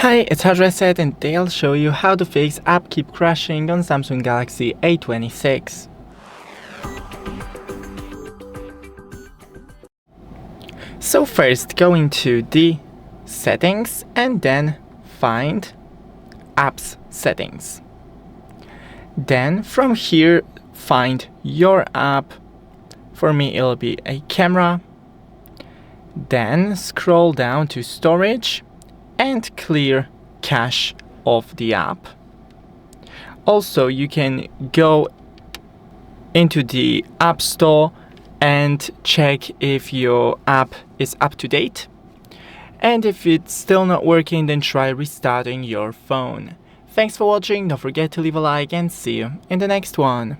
Hi, it's HardReset and today I'll show you how to fix app keep crashing on Samsung Galaxy A26. So first go into the settings and then find apps settings. Then from here find your app. For me it'll be a camera. Then scroll down to storage and clear cache of the app. Also, you can go into the App Store and check if your app is up to date. And if it's still not working, then try restarting your phone. Thanks for watching, don't forget to leave a like and see you in the next one.